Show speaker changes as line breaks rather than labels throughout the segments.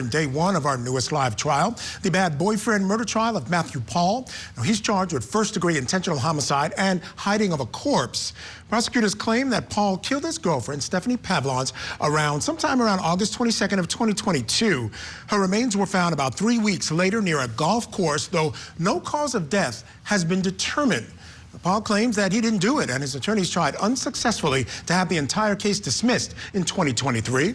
Day one of our newest live trial, the bad boyfriend murder trial of Matthew Pahl. Now, he's charged with first-degree intentional homicide and hiding of a corpse. Prosecutors claim that Pahl killed his girlfriend, Stephanie Pavlons, sometime around August 22nd of 2022. Her remains were found about 3 weeks later near a golf course, though no cause of death has been determined. Pahl claims that he didn't do it, and his attorneys tried unsuccessfully to have the entire case dismissed in 2023. I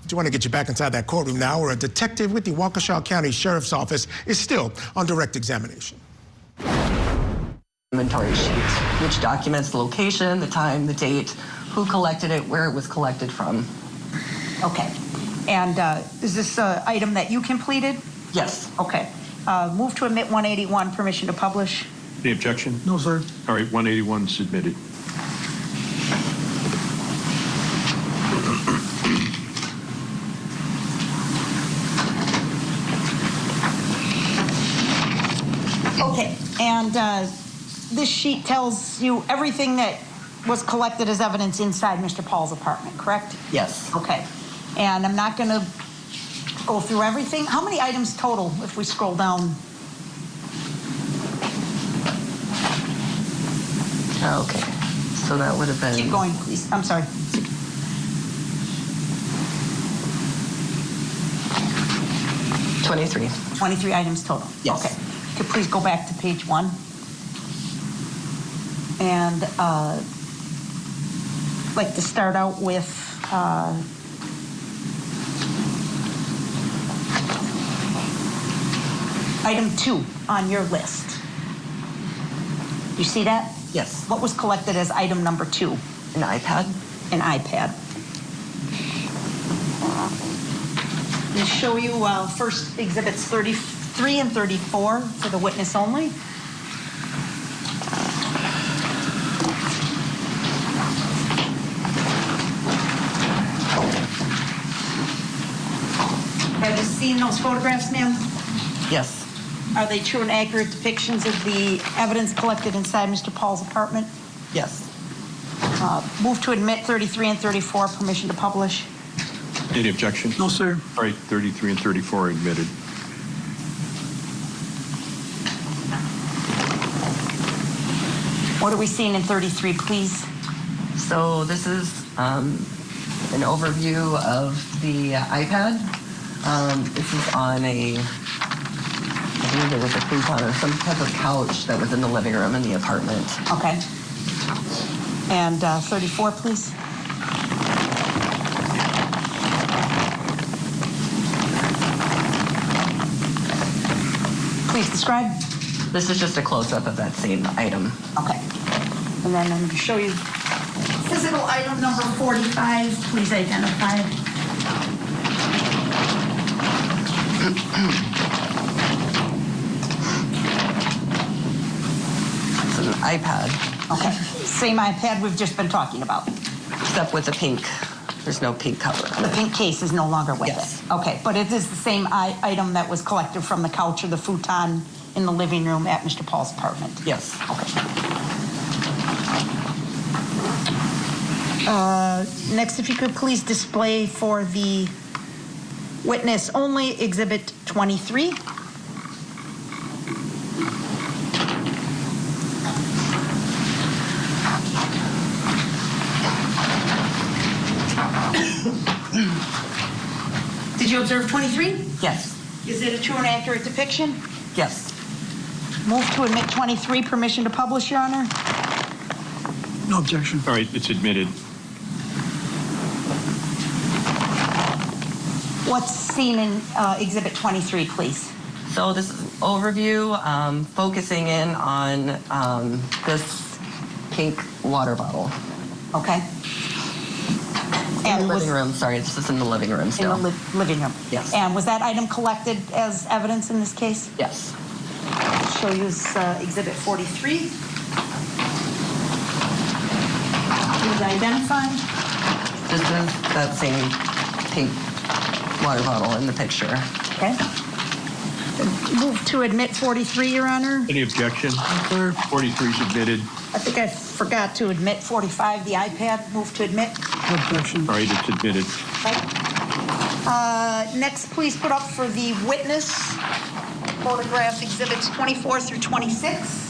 do want to get you back inside that courtroom now, where a detective with the Waukesha County Sheriff's Office is still on direct examination.
Inventory sheet, which documents the location, the time, the date, who collected it, where it was collected from.
Okay. And is this an item that you completed?
Yes.
Okay. Move to admit 181, permission to publish.
Any objection?
No, sir.
All right, 181 submitted.
Okay, and this sheet tells you everything that was collected as evidence inside Mr. Pahl's apartment, correct?
Yes.
Okay, and I'm not going to go through everything. How many items total if we scroll down?
Okay, so that would have been...
Keep going, please. I'm sorry.
$23.
23 items total?
Yes.
Okay. Could please go back to page 1? And I'd like to start out with item 2 on your list. You see that?
Yes.
What was collected as item number 2?
An iPad.
An iPad. I'll show you first exhibits 33 and 34 for the witness only. Have you seen those photographs, ma'am?
Yes.
Are they true and accurate depictions of the evidence collected inside Mr. Pahl's apartment?
Yes.
Move to admit 33 and 34, permission to publish.
Any objection?
No, sir.
All right, 33 and 34 admitted.
What are we seeing in 33, please?
So this is an overview of the iPad. This is on I believe there was a futon or some type of couch that was in the living room in the apartment.
Okay. And 34, please. Please describe.
This is just a close-up of that same item.
Okay. And then I'm going to show you physical item number 45. Please identify.
It's an iPad.
Okay. Same iPad we've just been talking about.
Except with the pink. There's no pink cover on
The
it.
pink case is no longer with
Yes.
it. Okay, but it is the same item that was collected from the couch or the futon in the living room at Mr. Pahl's apartment?
Yes.
Okay. Next, if you could please display for the witness only Exhibit 23. Did you observe 23?
Yes.
Is it a true and accurate depiction?
Yes.
Move to admit 23, permission to publish, Your Honor.
No objection.
All right, it's admitted.
What's seen in Exhibit 23, please?
So this is an overview, focusing in on this pink water bottle.
Okay.
In the living room, sorry, this is in the living room still.
In the living room?
Yes.
And was that item collected as evidence in this case?
Yes.
I'll show you Exhibit 43. Please identify.
This is that same pink water bottle in the picture.
Okay. Move to admit 43, Your Honor.
Any objection? 43 is admitted.
I think I forgot to admit 45, the iPad. Move to admit.
No objection.
All right, it's admitted.
Right. Next, please put up for the witness photograph exhibits 24 through 26.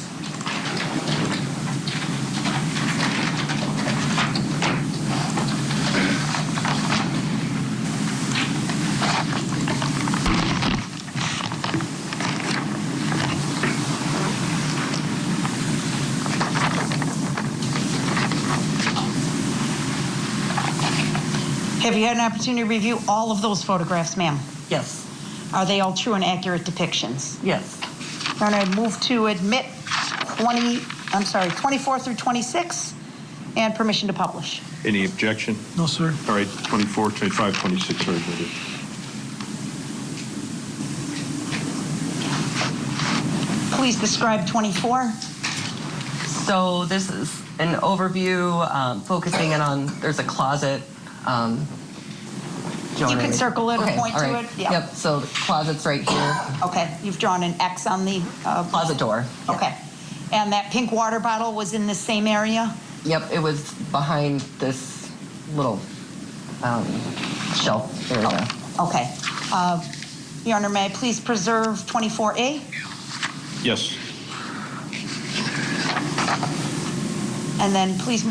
Have you had an opportunity to review all of those photographs, ma'am?
Yes.
Are they all true and accurate depictions?
Yes.
Your Honor, I move to admit 24 through 26, and permission to publish.
Any objection?
No, sir.
All right, 24, 25, 26 are admitted.
Please describe 24.
So this is an overview focusing in on, there's a closet.
You can circle it or
Okay,
point
all
to
right.
it. Yeah.
Yep, so the closet's right here.
Okay, you've drawn an X on the
Closet door.
Okay. And that pink water bottle was in the same area?
Yep, it was behind this little shelf area.
Okay. Your Honor, may I please preserve 24A?
Yes.
And then please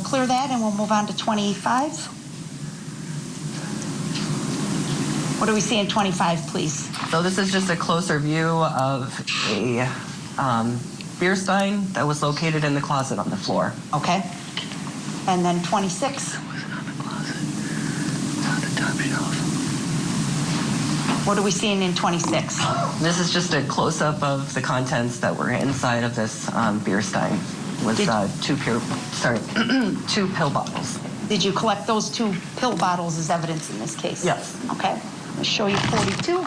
clear that, and we'll move on to 25. What do we see in 25, please?
So this is just a closer view of a beer stein that was located in the closet on the floor.
Okay. And then 26. What are we seeing in 26?
This is just a close-up of the contents that were inside of this beer stein. It was two pill bottles.
Did you collect those 2 pill bottles as evidence in this case?
Yes.
Okay. I'll show you 42.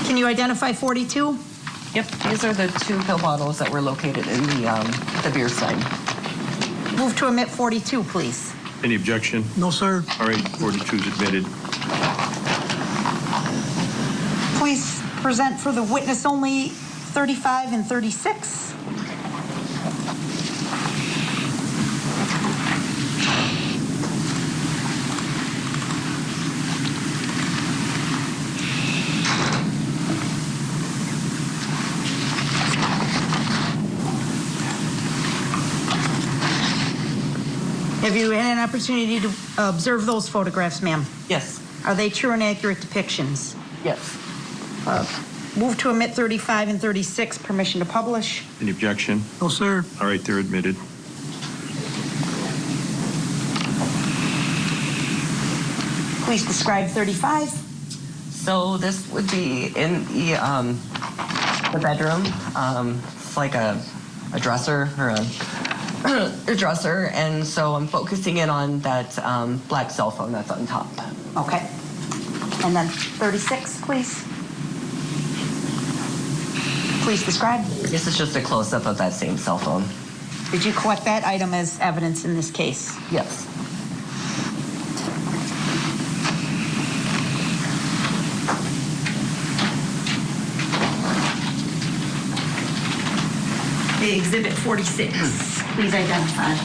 Can you identify 42?
Yep, these are the 2 pill bottles that were located in the beer stein.
Move to omit 42, please.
Any objection?
No, sir.
All right, 42 is admitted.
Please present for the witness only 35 and 36. Have you had an opportunity to observe those photographs, ma'am?
Yes.
Are they true and accurate depictions?
Yes.
Move to omit 35 and 36, permission to publish.
Any objection?
No, sir.
All right, they're admitted.
Please describe 35.
So this would be in the bedroom. It's like a dresser or a dresser, and so I'm focusing in on that black cell phone that's on top.
Okay. And then 36, please. Please describe.
This is just a close-up of that same cell phone.
Did you collect that item as evidence in this case?
Yes.
The exhibit 46. Please identify.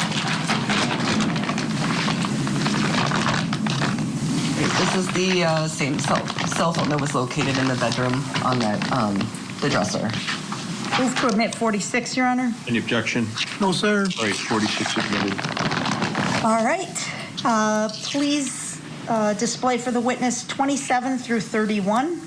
This is the same cell phone that was located in the bedroom on that the dresser.
Move to omit 46, Your Honor.
Any objection?
No, sir.
All right, 46 admitted.
All right. Please display for the witness 27 through 31.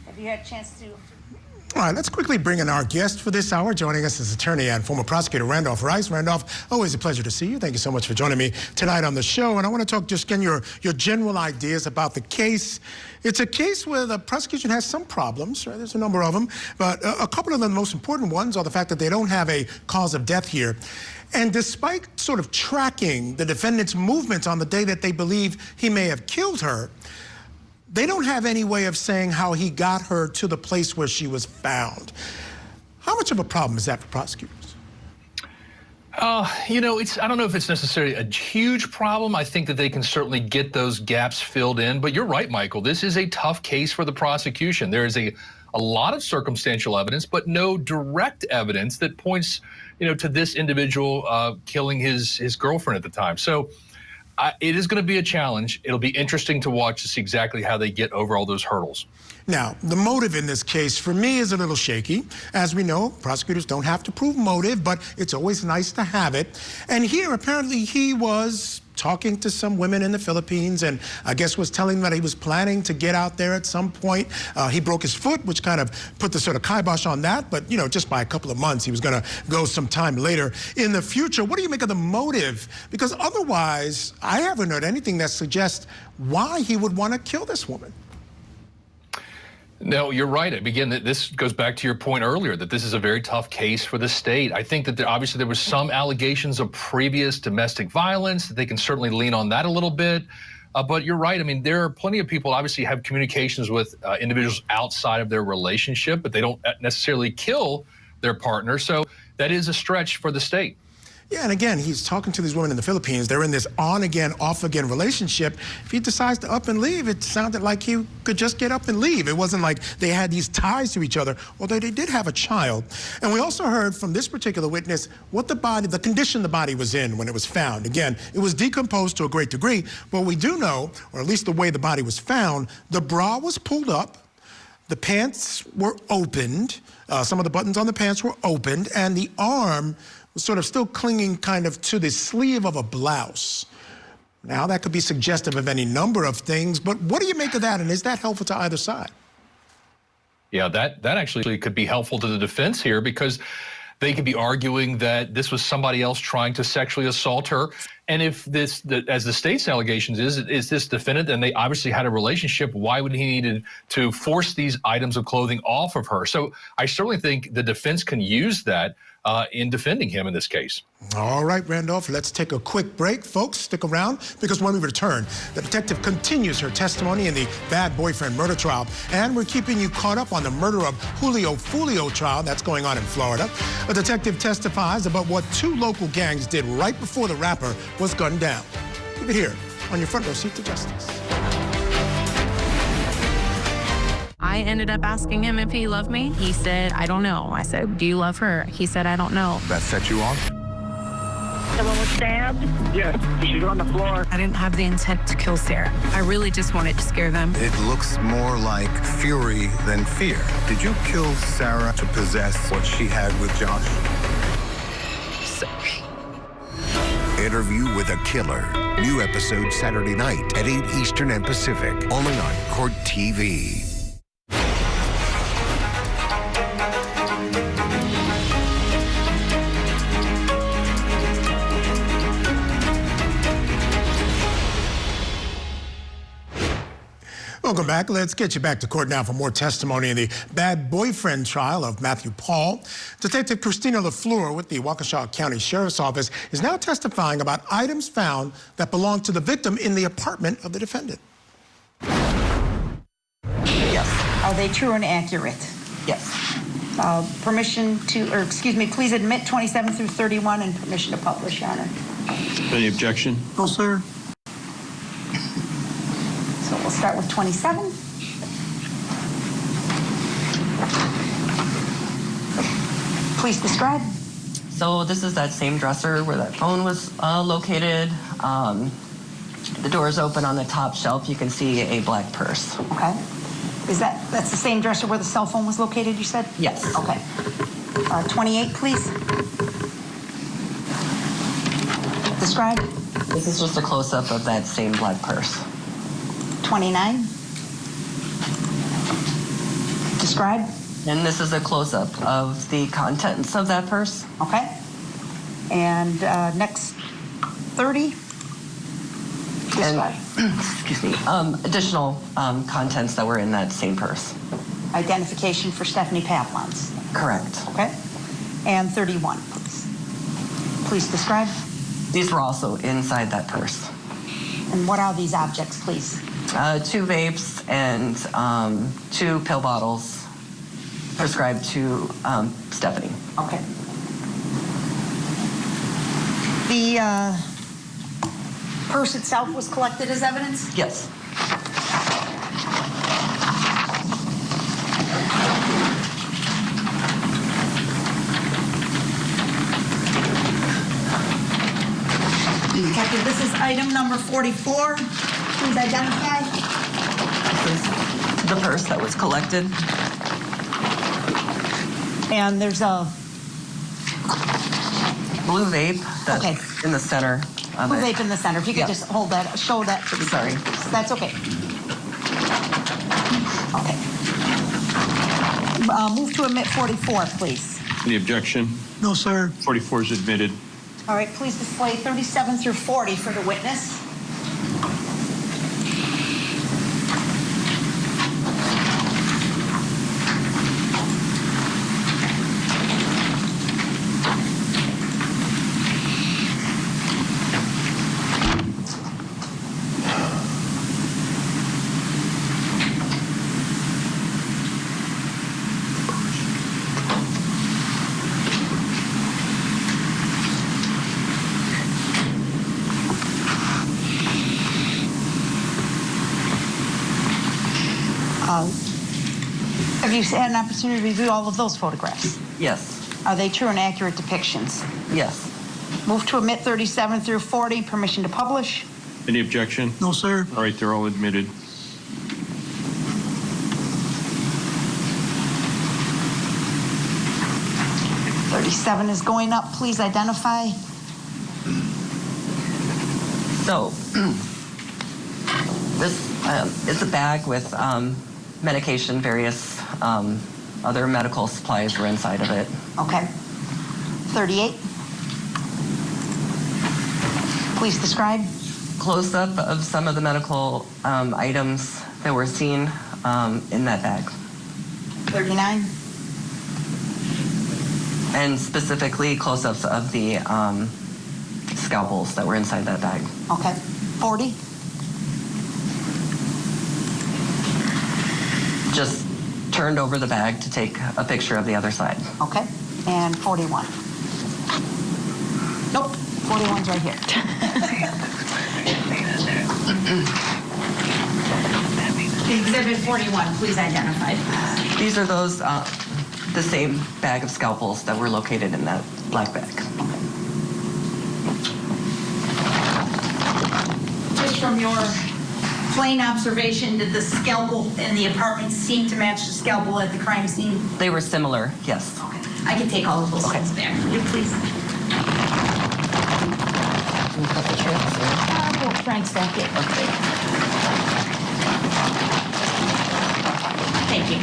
Have you had a chance to
All right, let's quickly bring in our guest for this hour. Joining us is attorney and former prosecutor Randolph Rice. Randolph, always a pleasure to see you. Thank you so much for joining me tonight on the show. And I want to talk just, again, your general ideas about the case. It's a case where the prosecution has some problems, right? There's a number of them. But a couple of the most important ones are the fact that they don't have a cause of death here. And despite sort of tracking the defendant's movements on the day that they believe he may have killed her, they don't have any way of saying how he got her to the place where she was found. How much of a problem is that for prosecutors?
You know, I don't know if it's necessarily a huge problem. I think that they can certainly get those gaps filled in. But you're right, Michael. This is a tough case for the prosecution. There is a lot of circumstantial evidence, but no direct evidence that points, to this individual killing his girlfriend at the time. So it is going to be a challenge. It'll be interesting to watch to see exactly how they get over all those hurdles.
Now, the motive in this case, for me, is a little shaky. As we know, prosecutors don't have to prove motive, but it's always nice to have it. And here, apparently, he was talking to some women in the Philippines and I guess was telling them that he was planning to get out there at some point. He broke his foot, which kind of put the sort of kibosh on that. But, just by a couple of months, he was going to go sometime later in the future. What do you make of the motive? Because otherwise, I haven't heard anything that suggests why he would want to kill this woman.
No, you're right. Again, this goes back to your point earlier that this is a very tough case for the state. I think that obviously there was some allegations of previous domestic violence. They can certainly lean on that a little bit. But you're right. I mean, there are plenty of people obviously have communications with individuals outside of their relationship, but they don't necessarily kill their partner. So that is a stretch for the state.
Yeah, and again, he's talking to these women in the Philippines. They're in this on-again, off-again relationship. If he decides to up and leave, it sounded like he could just get up and leave. It wasn't like they had these ties to each other, although they did have a child. And we also heard from this particular witness what the condition the body was in when it was found. Again, it was decomposed to a great degree, but we do know, or at least the way the body was found, the bra was pulled up, the pants were opened, some of the buttons on the pants were opened, and the arm was sort of still clinging kind of to the sleeve of a blouse. Now, that could be suggestive of any number of things, but what do you make of that, and is that helpful to either side?
Yeah, that actually could be helpful to the defense here because they could be arguing that this was somebody else trying to sexually assault her. And if as the state's allegations is this defendant, and they obviously had a relationship, why would he need to force these items of clothing off of her? So I certainly think the defense can use that in defending him in this case.
All right, Randolph, let's take a quick break. Folks, stick around, because when we return, the detective continues her testimony in the bad boyfriend murder trial, and we're keeping you caught up on the murder of Julio Fulio trial that's going on in Florida. A detective testifies about what two local gangs did right before the rapper was gunned down. Keep it here on your front row seat to justice.
I ended up asking him if he loved me. He said, I don't know. I said, do you love her? He said, I don't know.
That set you off?
Someone was stabbed?
Yes, she's on the floor.
I didn't have the intent to kill Sarah. I really just wanted to scare them.
It looks more like fury than fear. Did you kill Sarah to possess what she had with Josh?
Sorry.
Interview with a Killer. New episode Saturday night at 8 Eastern and Pacific, only on Court TV.
Welcome back. Let's get you back to court now for more testimony in the bad boyfriend trial of Matthew Pahl. Detective Christina LaFleur with the Waukesha County Sheriff's Office is now testifying about items found that belong to the victim in the apartment of the defendant.
Yes. Are they true and accurate?
Yes.
Permission to, or excuse me, please admit 27 through 31 and permission to publish, Your Honor.
Any objection?
No, sir.
So we'll start with 27. Please describe.
So this is that same dresser where that phone was located. The door is open on the top shelf. You can see a black purse.
Okay. That's the same dresser where the cell phone was located, you said?
Yes.
Okay. 28, please. Describe.
This is just a close-up of that same black purse.
29. Describe.
And this is a close-up of the contents of that purse.
Okay. And next 30.
And, excuse me, additional contents that were in that same purse.
Identification for Stephanie Pavlons.
Correct.
Okay. And 31, please. Please describe.
These were also inside that purse.
And what are these objects, please?
2 vapes and 2 pill bottles prescribed to Stephanie.
Okay. The purse itself was collected as evidence?
Yes.
Detective, this is item number 44. Please identify.
This is the purse that was collected.
And there's a
Blue vape that's
Okay.
in the center of
blue
it.
vape in the center. If you could
Yeah.
just hold that, show that to me.
Sorry.
That's okay. Okay. Move to admit 44, please.
Any objection?
No, sir.
44 is admitted.
All right, please display 37 through 40 for the witness. Have you had an opportunity to review all of those photographs?
Yes.
Are they true and accurate depictions?
Yes.
Move to admit 37 through 40, permission to publish.
Any objection?
No, sir.
All right, they're all admitted.
Thirty-seven is going up. Please identify.
So, this is a bag with medication, various other medical supplies were inside of it.
Okay. 38. Please describe.
Close-up of some of the medical items that were seen in that bag.
39.
And specifically close-ups of the scalpels that were inside that bag.
Okay. 40.
Just turned over the bag to take a picture of the other side.
Okay. And 41. Nope. 41's right here. Exhibit 41, please identify.
These are those, the same bag of scalpels that were located in that black bag.
Just from your plain observation, did the scalpel in the apartment seem to match the scalpel at the crime scene?
They were similar, yes.
Okay. I can take all of those things back. Will you please?
Can you cut the tracks?
We'll Frank's back in.
Okay.
Thank you.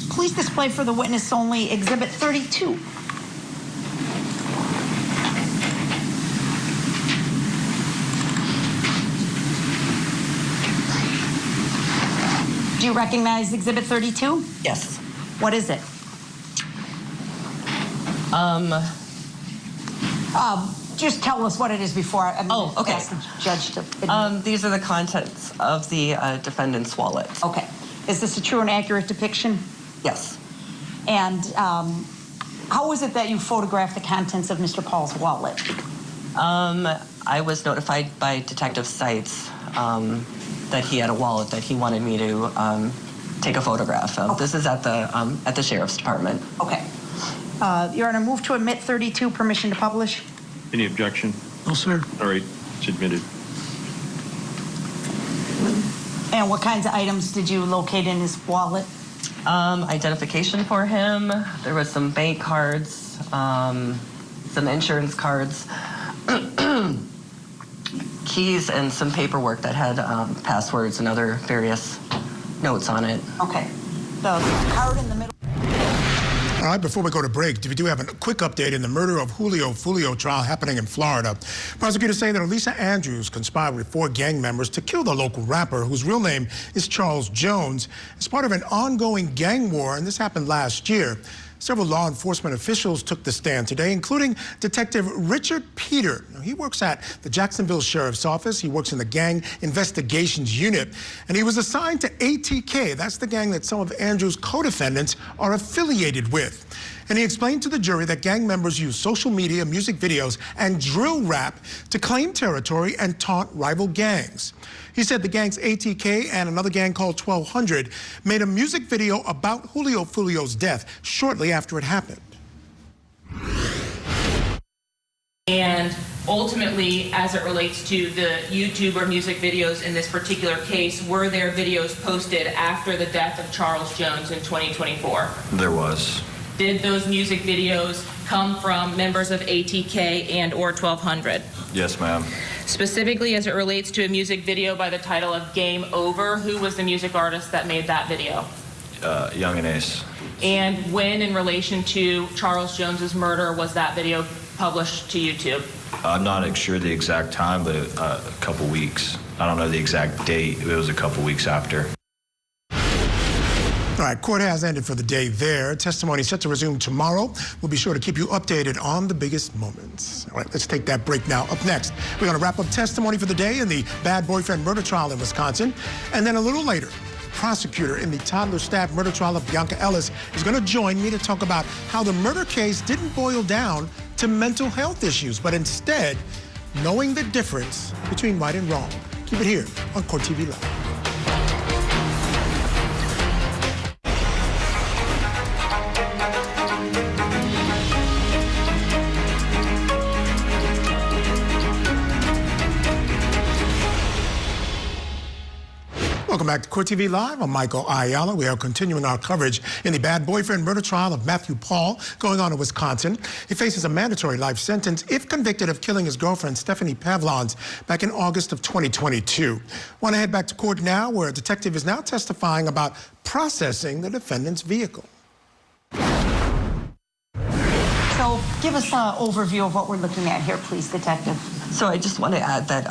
Please display for the witness only Exhibit 32. Do you recognize Exhibit 32?
Yes.
What is it? Just tell us what it is before I'm
Oh, okay.
ask the judge to.
These are the contents of the defendant's wallet.
Okay. Is this a true and accurate depiction?
Yes.
And how was it that you photographed the contents of Mr. Pahl's wallet?
I was notified by Detective Seitz that he had a wallet that he wanted me to take a photograph of.
Okay.
This is at the sheriff's department.
Okay. Your Honor, move to admit 32, permission to publish.
Any objection?
No, sir.
All right, it's admitted.
And what kinds of items did you locate in his wallet?
Identification for him. There was some bank cards, some insurance cards, keys, and some paperwork that had passwords and other various notes on it.
Okay. The card in the middle.
All right, before we go to break, we do have a quick update in the murder of Julio Fulio trial happening in Florida. Prosecutors say that Elisa Andrews conspired with 4 gang members to kill the local rapper, whose real name is Charles Jones, as part of an ongoing gang war, and this happened last year. Several law enforcement officials took the stand today, including Detective Richard Peter. Now, he works at the Jacksonville Sheriff's Office. He works in the Gang Investigations Unit, and he was assigned to ATK. That's the gang that some of Andrews' co-defendants are affiliated with. And he explained to the jury that gang members use social media, music videos, and drill rap to claim territory and taunt rival gangs. He said the gangs ATK and another gang called 1200 made a music video about Julio Fulio's death shortly after it happened.
And ultimately, as it relates to the YouTube or music videos in this particular case, were there videos posted after the death of Charles Jones in 2024?
There was.
Did those music videos come from members of ATK and or 1200?
Yes, ma'am.
Specifically as it relates to a music video by the title of Game Over, who was the music artist that made that video?
Young and Ace.
And when, in relation to Charles Jones's murder, was that video published to YouTube?
I'm not sure the exact time, but a couple weeks. I don't know the exact date. It was a couple weeks after.
All right, court has ended for the day there. Testimony set to resume tomorrow. We'll be sure to keep you updated on the biggest moments. All right, let's take that break now. Up next, we're going to wrap up testimony for the day in the bad boyfriend murder trial in Wisconsin. And then a little later, prosecutor in the toddler stabbed murder trial of Bianca Ellis is going to join me to talk about how the murder case didn't boil down to mental health issues, but instead knowing the difference between right and wrong. Keep it here on Court TV Live. Welcome back to Court TV Live. I'm Michael Ayala. We are continuing our coverage in the bad boyfriend murder trial of Matthew Pahl going on in Wisconsin. He faces a mandatory life sentence if convicted of killing his girlfriend, Stephanie Pavlons, back in August of 2022. Want to head back to court now, where a detective is now testifying about processing the defendant's vehicle.
So give us an overview of what we're looking at here, please, Detective.
So I just want to add that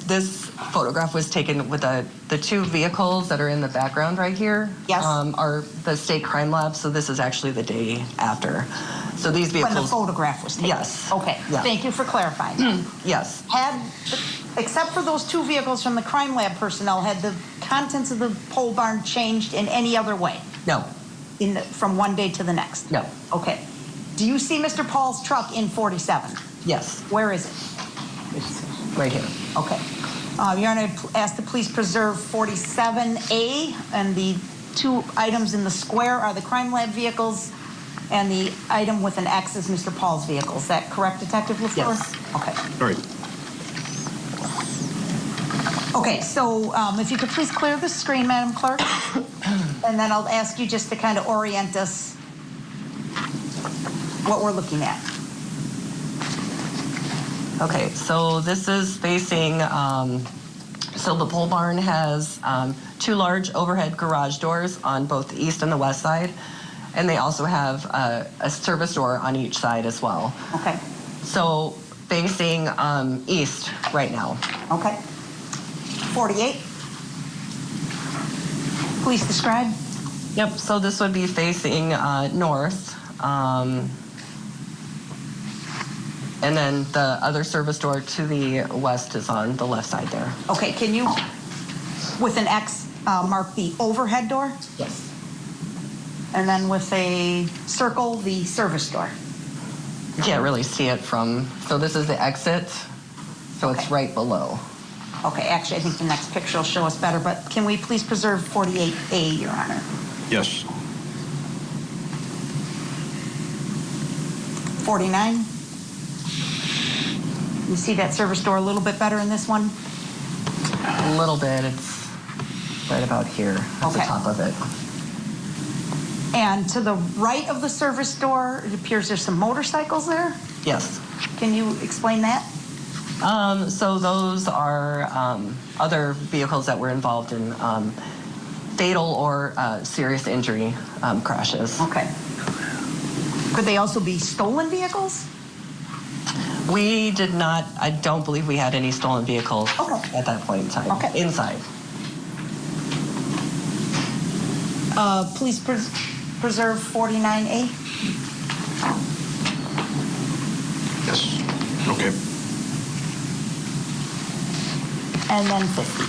this photograph was taken with the 2 vehicles that are in the background right here.
Yes.
Are the state crime lab, so this is actually the day after. So these vehicles...
When the photograph was taken?
Yes.
Okay,
yeah.
Thank you for clarifying.
Yes.
Except for those 2 vehicles from the crime lab personnel, had the contents of the pole barn changed in any other way?
No.
From one day to the next?
No.
Okay. Do you see Mr. Pahl's truck in 47?
Yes.
Where is it?
Right here.
Okay. You're going to ask to please preserve 47A, and the 2 items in the square are the crime lab vehicles, and the item with an X is Mr. Pahl's vehicle. Is that correct, Detective LaFleur?
Yes.
Okay.
All right.
Okay, so if you could please clear the screen, Madam Clerk, and then I'll ask you just to kind of orient us what we're looking at.
Okay, so this is facing, so the pole barn has 2 large overhead garage doors on both the east and the west side, and they also have a service door on each side as well.
Okay.
So facing east right now.
Okay. 48. Please describe.
Yep, so this would be facing north. And then the other service door to the west is on the left side there.
Okay, can you, with an X, mark the overhead door?
Yes.
And then with a circle, the service door.
You can't really see it from, so this is the exit, so
Okay.
it's right below.
Okay, actually, I think the next picture will show us better, but can we please preserve 48A, Your Honor?
Yes.
49. You see that service door a little bit better in this one?
A little bit, it's right about here at the top of it.
And to the right of the service door, it appears there's some motorcycles there.
Yes.
Can you explain that?
So those are other vehicles that were involved in fatal or serious injury crashes.
Okay. Could they also be stolen vehicles?
We did not, I don't believe we had any stolen vehicles at that point in time.
Okay.
Inside.
Please preserve 49A.
Yes. Okay.
And then 50.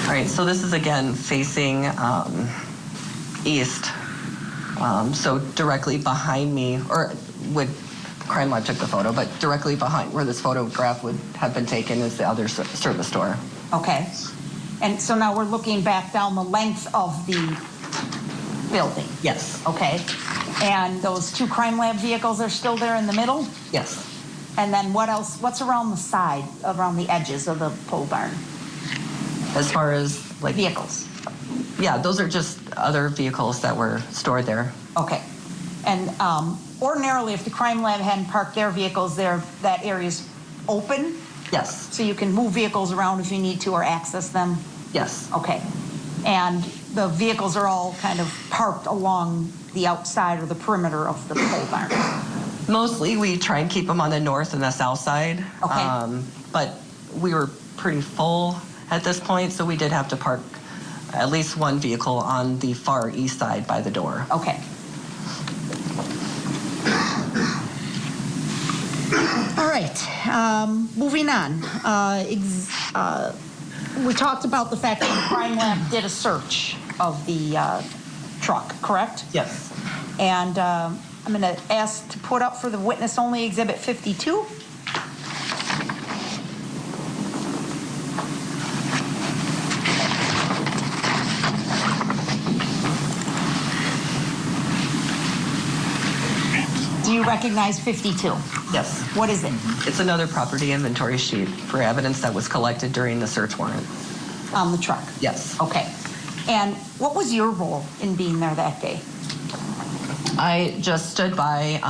All right, so this is again facing east. So directly behind me, or would crime lab took the photo, but directly behind where this photograph would have been taken is the other service door.
Okay. And so now we're looking back down the length of the building.
Yes.
Okay. And those two crime lab vehicles are still there in the middle?
Yes.
And then what else? What's around the side, around the edges of the pole barn?
As far as like
vehicles?
Yeah, those are just other vehicles that were stored there.
Okay. And ordinarily, if the crime lab hadn't parked their vehicles there, that area's open?
Yes.
So you can move vehicles around if you need to or access them?
Yes.
Okay. And the vehicles are all kind of parked along the outside or the perimeter of the pole barn?
Mostly, we try and keep them on the north and the south side.
Okay.
But we were pretty full at this point, so we did have to park at least one vehicle on the far east side by the door.
Okay. All right, moving on. We talked about the fact that the crime lab did a search of the truck, correct?
Yes.
And I'm going to ask to put up for the witness only Exhibit 52. Do you recognize 52?
Yes.
What is it?
It's another property inventory sheet for evidence that was collected during the search warrant.
On the truck?
Yes.
Okay. And what was your role in being there that day?
I just stood by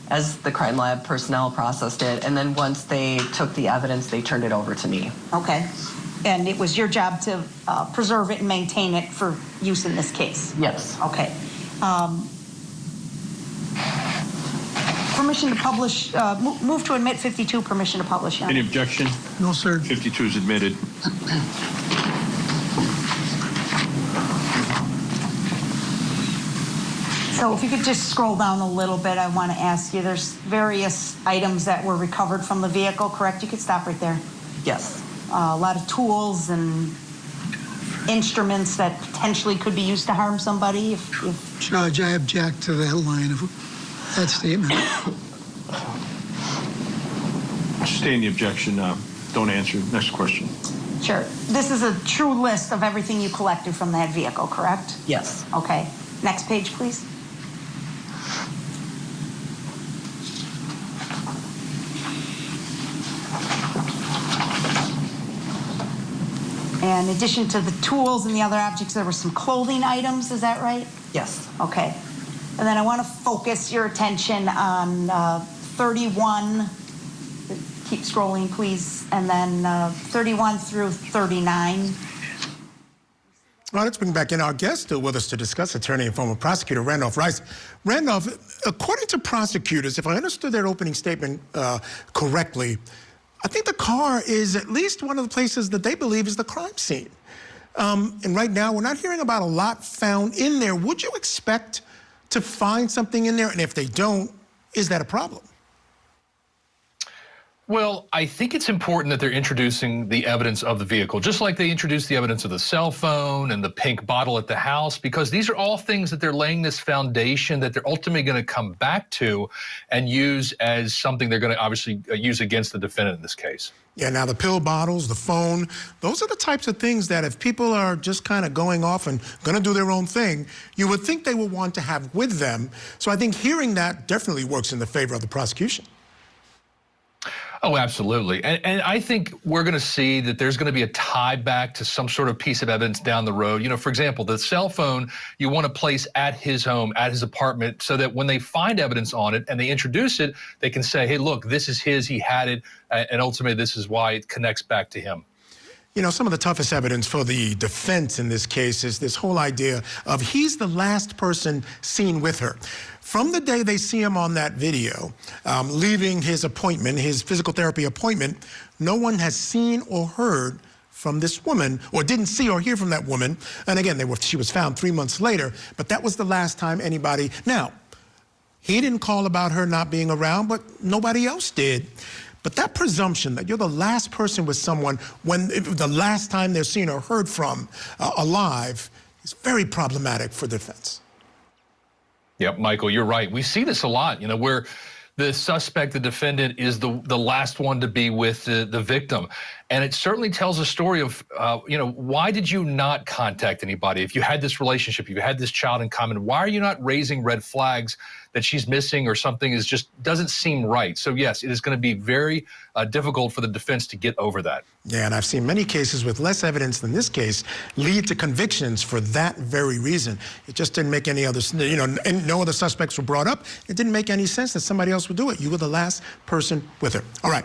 as the crime lab personnel processed it, and then once they took the evidence, they turned it over to me.
Okay. And it was your job to preserve it and maintain it for use in this case?
Yes.
Okay. Permission to publish, move to admit 52, permission to publish.
Any objection?
No, sir.
52 is admitted.
So if you could just scroll down a little bit, I want to ask you, there's various items that were recovered from the vehicle, correct? You could stop right there.
Yes.
A lot of tools and instruments that potentially could be used to harm somebody if
Judge, I object to that line of that statement.
Sustain the objection. Don't answer. Next question.
Sure. This is a true list of everything you collected from that vehicle, correct?
Yes.
Okay. Next page, please. In addition to the tools and the other objects, there were some clothing items, is that right?
Yes.
Okay. And then I want to focus your attention on 31. Keep scrolling, please. And then 31 through 39.
Well, let's bring back in our guest still with us to discuss, attorney and former prosecutor Randolph Rice. Randolph, according to prosecutors, if I understood their opening statement correctly, I think the car is at least one of the places that they believe is the crime scene. And right now, we're not hearing about a lot found in there. Would you expect to find something in there? And if they don't, is that a problem?
Well, I think it's important that they're introducing the evidence of the vehicle, just like they introduced the evidence of the cell phone and the pink bottle at the house, because these are all things that they're laying this foundation that they're ultimately going to come back to and use as something they're going to obviously use against the defendant in this case.
Yeah, now the pill bottles, the phone, those are the types of things that if people are just kind of going off and going to do their own thing, you would think they would want to have with them. So I think hearing that definitely works in the favor of the prosecution.
Oh, absolutely. And I think we're going to see that there's going to be a tie back to some sort of piece of evidence down the road. You know, for example, the cell phone you want to place at his home, at his apartment, so that when they find evidence on it and they introduce it, they can say, hey, look, this is his, he had it, and ultimately this is why it connects back to him.
You know, some of the toughest evidence for the defense in this case is this whole idea of he's the last person seen with her. From the day they see him on that video, leaving his appointment, his physical therapy appointment, no one has seen or heard from this woman, or didn't see or hear from that woman. And again, she was found 3 months later, but that was the last time anybody. Now, he didn't call about her not being around, but nobody else did. But that presumption that you're the last person with someone when the last time they're seen or heard from alive is very problematic for defense.
Yep, Michael, you're right. We see this a lot, you know, where the suspect, the defendant, is the last one to be with the victim. And it certainly tells a story of, you know, why did you not contact anybody? If you had this relationship, if you had this child in common, why are you not raising red flags that she's missing or something is just doesn't seem right? So yes, it is going to be very difficult for the defense to get over that.
Yeah, and I've seen many cases with less evidence than this case lead to convictions for that very reason. It just didn't make any other, you know, and no other suspects were brought up. It didn't make any sense that somebody else would do it. You were the last person with her. All right.